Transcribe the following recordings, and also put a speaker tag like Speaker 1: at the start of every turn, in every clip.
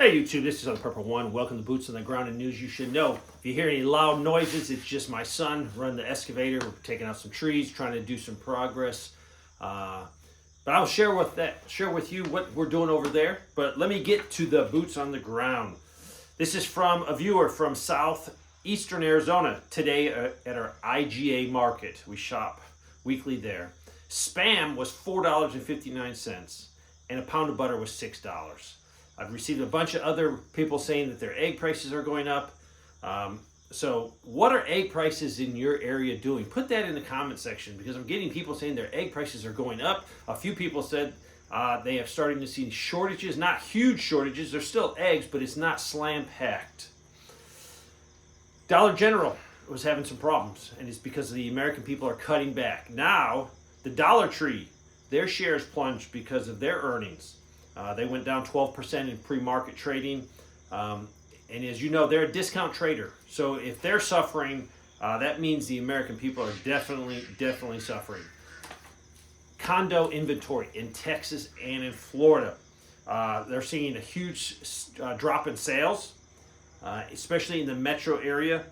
Speaker 1: Hey YouTube, this is on Purple One. Welcome to Boots on the Ground and News You Should Know. If you hear any loud noises, it's just my son running the excavator. We're taking out some trees, trying to do some progress. But I'll share with you what we're doing over there. But let me get to the Boots on the Ground. This is from a viewer from southeastern Arizona. Today at our IGA market. We shop weekly there. Spam was $4.59 and a pound of butter was $6. I've received a bunch of other people saying that their egg prices are going up. So what are egg prices in your area doing? Put that in the comment section because I'm getting people saying their egg prices are going up. A few people said they have starting to see shortages, not huge shortages. There's still eggs, but it's not slam packed. Dollar General was having some problems, and it's because the American people are cutting back. Now, the Dollar Tree, their shares plunged because of their earnings. They went down 12% in pre-market trading. And as you know, they're a discount trader. So if they're suffering, that means the American people are definitely suffering. Condo inventory in Texas and in Florida. They're seeing a huge drop in sales, especially in the metro area.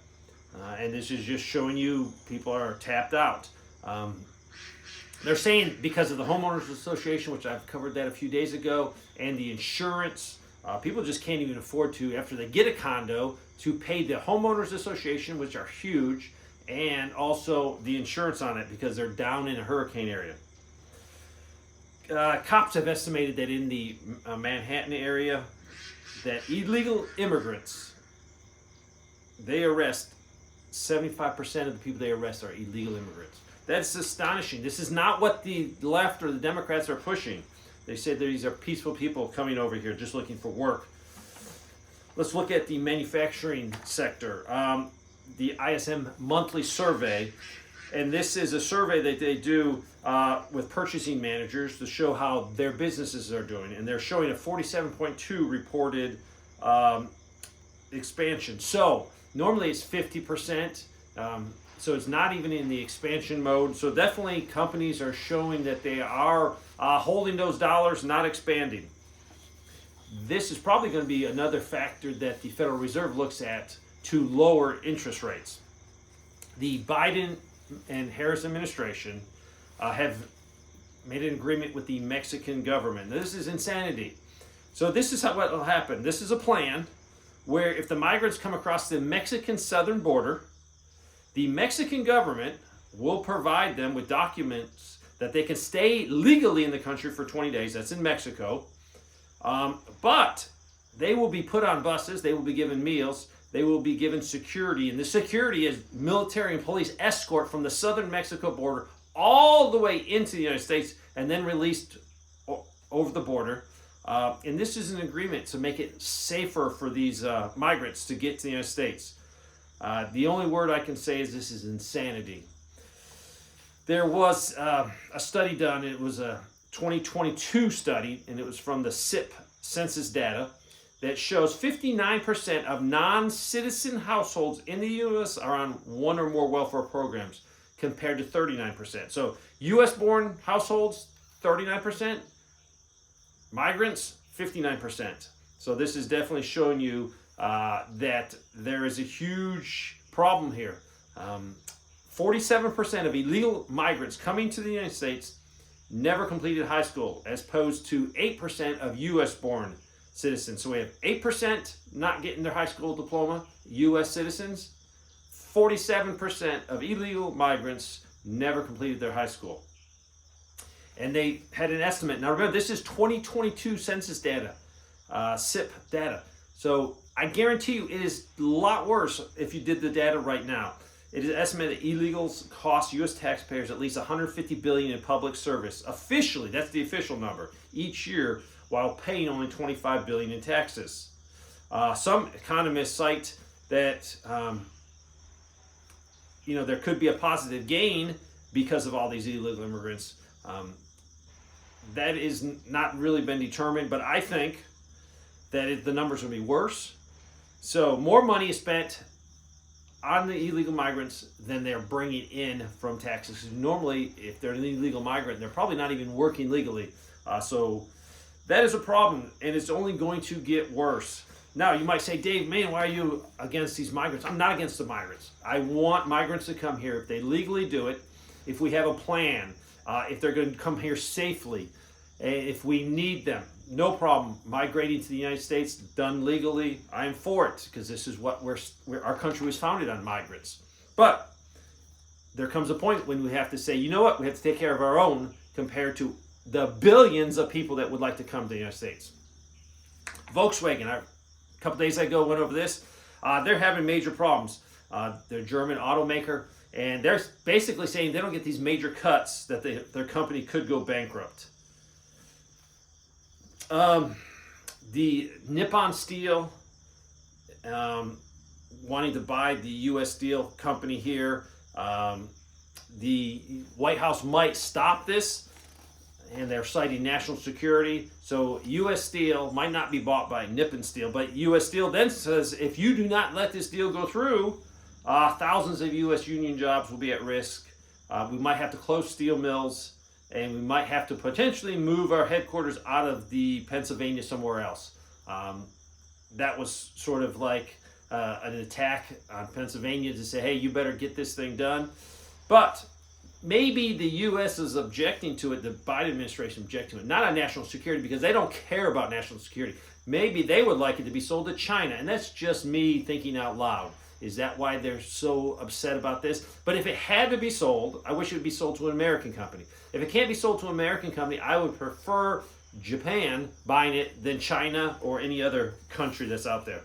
Speaker 1: And this is just showing you people are tapped out. They're saying because of the homeowners association, which I've covered that a few days ago, and the insurance, people just can't even afford to, after they get a condo, to pay the homeowners association, which are huge, and also the insurance on it because they're down in a hurricane area. Cops have estimated that in the Manhattan area, that illegal immigrants, they arrest 75% of the people they arrest are illegal immigrants. That's astonishing. This is not what the left or the Democrats are pushing. They said these are peaceful people coming over here just looking for work. Let's look at the manufacturing sector. The ISM monthly survey, and this is a survey that they do with purchasing managers to show how their businesses are doing, and they're showing a 47.2 reported expansion. So normally it's 50%. So it's not even in the expansion mode. So definitely companies are showing that they are holding those dollars, not expanding. This is probably going to be another factor that the Federal Reserve looks at to lower interest rates. The Biden and Harris administration have made an agreement with the Mexican government. This is insanity. So this is what will happen. This is a plan where if the migrants come across the Mexican southern border, the Mexican government will provide them with documents that they can stay legally in the country for 20 days. That's in Mexico. But they will be put on buses. They will be given meals. They will be given security. And the security is military and police escort from the southern Mexico border all the way into the United States and then released over the border. And this is an agreement to make it safer for these migrants to get to the United States. The only word I can say is this is insanity. There was a study done. It was a 2022 study, and it was from the SIP census data that shows 59% of non-citizen households in the U.S. are on one or more welfare programs compared to 39%. So U.S.-born households, 39%. Migrants, 59%. So this is definitely showing you that there is a huge problem here. 47% of illegal migrants coming to the United States never completed high school, as opposed to 8% of U.S.-born citizens. So we have 8% not getting their high school diploma, U.S. citizens. 47% of illegal migrants never completed their high school. And they had an estimate. Now remember, this is 2022 census data, SIP data. So I guarantee you it is a lot worse if you did the data right now. It is estimated that illegals cost U.S. taxpayers at least $150 billion in public service. Officially, that's the official number, each year, while paying only $25 billion in taxes. Some economists cite that there could be a positive gain because of all these illegal immigrants. That is not really been determined, but I think that the numbers will be worse. So more money is spent on the illegal migrants than they're bringing in from taxes. Normally, if they're an illegal migrant, they're probably not even working legally. So That is a problem, and it's only going to get worse. Now, you might say, Dave, man, why are you against these migrants? I'm not against the migrants. I want migrants to come here if they legally do it, if we have a plan, if they're going to come here safely, if we need them. No problem. Migrating to the United States, done legally, I'm for it, because this is what our country was founded on, migrants. But there comes a point when we have to say, you know what, we have to take care of our own compared to the billions of people that would like to come to the United States. Volkswagen, a couple days ago went over this. They're having major problems. They're a German automaker, and they're basically saying they don't get these major cuts that their company could go bankrupt. The Nippon Steel wanting to buy the U.S. Steel company here. The White House might stop this, and they're citing national security. So U.S. Steel might not be bought by Nippon Steel, but U.S. Steel then says if you do not let this deal go through, thousands of U.S. union jobs will be at risk. We might have to close steel mills, and we might have to potentially move our headquarters out of the Pennsylvania somewhere else. That was sort of like an attack on Pennsylvania to say, hey, you better get this thing done. But maybe the U.S. is objecting to it, the Biden administration objecting to it, not on national security, because they don't care about national security. Maybe they would like it to be sold to China, and that's just me thinking out loud. Is that why they're so upset about this? But if it had to be sold, I wish it would be sold to an American company. If it can't be sold to an American company, I would prefer Japan buying it than China or any other country that's out there.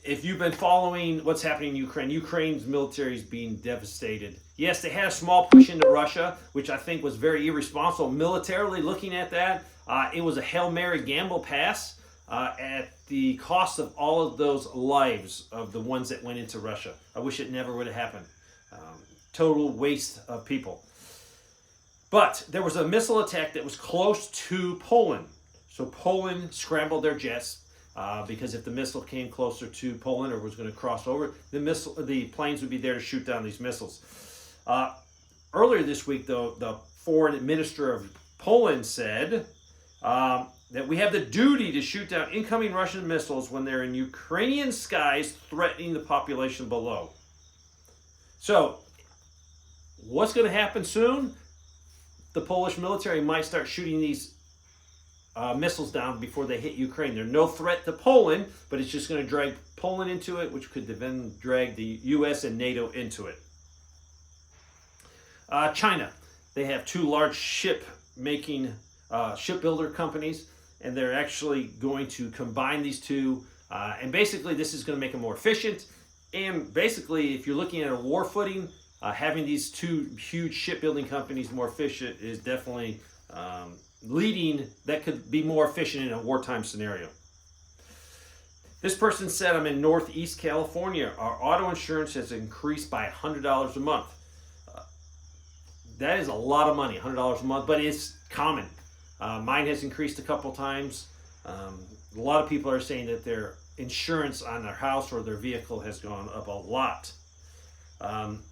Speaker 1: If you've been following what's happening in Ukraine, Ukraine's military is being devastated. Yes, they had a small push into Russia, which I think was very irresponsible. Militarily, looking at that, it was a Hail Mary gamble pass at the cost of all of those lives of the ones that went into Russia. I wish it never would have happened. Total waste of people. But there was a missile attack that was close to Poland. So Poland scrambled their jets. Because if the missile came closer to Poland or was going to cross over, the planes would be there to shoot down these missiles. Earlier this week, though, the foreign minister of Poland said that we have the duty to shoot down incoming Russian missiles when they're in Ukrainian skies, threatening the population below. So, what's going to happen soon? The Polish military might start shooting these missiles down before they hit Ukraine. They're no threat to Poland, but it's just going to drag Poland into it, which could then drag the U.S. and NATO into it. China, they have two large shipbuilder companies, and they're actually going to combine these two. And basically, this is going to make them more efficient. And basically, if you're looking at a war footing, having these two huge shipbuilding companies more efficient is definitely leading, that could be more efficient in a wartime scenario. This person said, I'm in Northeast California. Our auto insurance has increased by $100 a month. That is a lot of money, $100 a month, but it's common. Mine has increased a couple times. A lot of people are saying that their insurance on their house or their vehicle has gone up a lot. And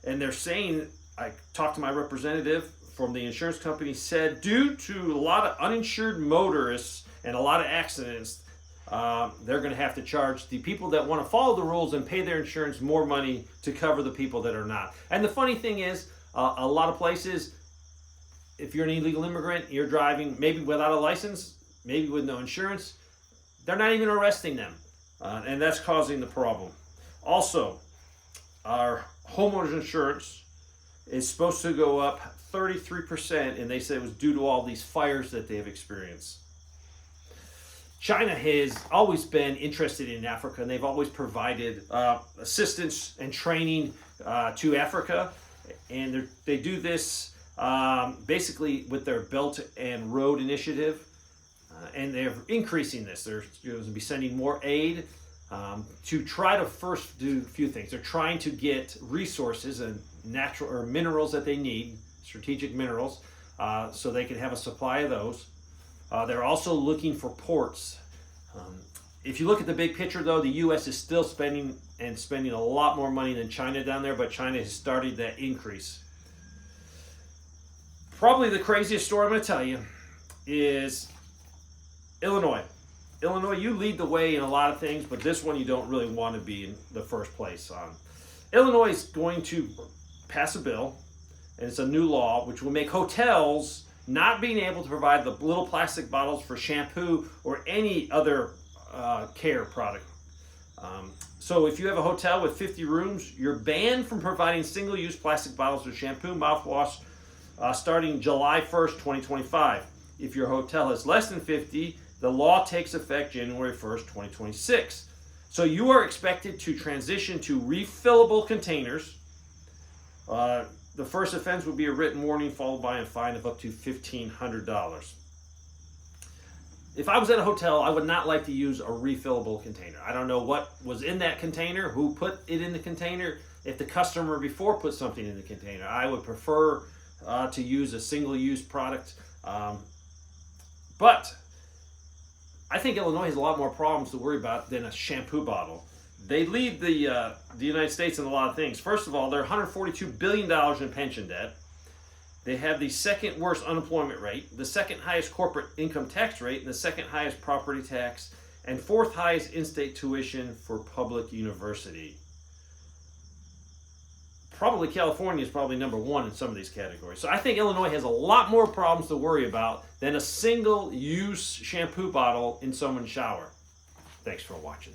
Speaker 1: they're saying, I talked to my representative from the insurance company, said due to a lot of uninsured motorists and a lot of accidents, they're going to have to charge the people that want to follow the rules and pay their insurance more money to cover the people that are not. And the funny thing is, a lot of places, if you're an illegal immigrant, you're driving maybe without a license, maybe with no insurance, they're not even arresting them. And that's causing the problem. Also, our homeowners insurance is supposed to go up 33%, and they said it was due to all these fires that they have experienced. China has always been interested in Africa, and they've always provided assistance and training to Africa. And they do this basically with their Belt and Road Initiative, and they're increasing this. They're going to be sending more aid to try to first do a few things. They're trying to get resources and natural or minerals that they need, strategic minerals, so they can have a supply of those. They're also looking for ports. If you look at the big picture, though, the U.S. is still spending a lot more money than China down there, but China has started that increase. Probably the craziest story I'm going to tell you is Illinois. Illinois, you lead the way in a lot of things, but this one you don't really want to be in the first place on. Illinois is going to pass a bill, and it's a new law, which will make hotels not being able to provide the little plastic bottles for shampoo or any other care product. So if you have a hotel with 50 rooms, you're banned from providing single-use plastic bottles of shampoo, mouthwash, starting July 1st, 2025. If your hotel has less than 50, the law takes effect January 1st, 2026. So you are expected to transition to refillable containers. The first offense would be a written warning followed by a fine of up to $1,500. If I was at a hotel, I would not like to use a refillable container. I don't know what was in that container, who put it in the container, if the customer before put something in the container. I would prefer to use a single-use product. But I think Illinois has a lot more problems to worry about than a shampoo bottle. They lead the United States in a lot of things. First of all, they're $142 billion in pension debt. They have the second worst unemployment rate, the second highest corporate income tax rate, and the second highest property tax, and fourth highest in-state tuition for public university. Probably California is probably number one in some of these categories. So I think Illinois has a lot more problems to worry about than a single-use shampoo bottle in someone's shower. Thanks for watching.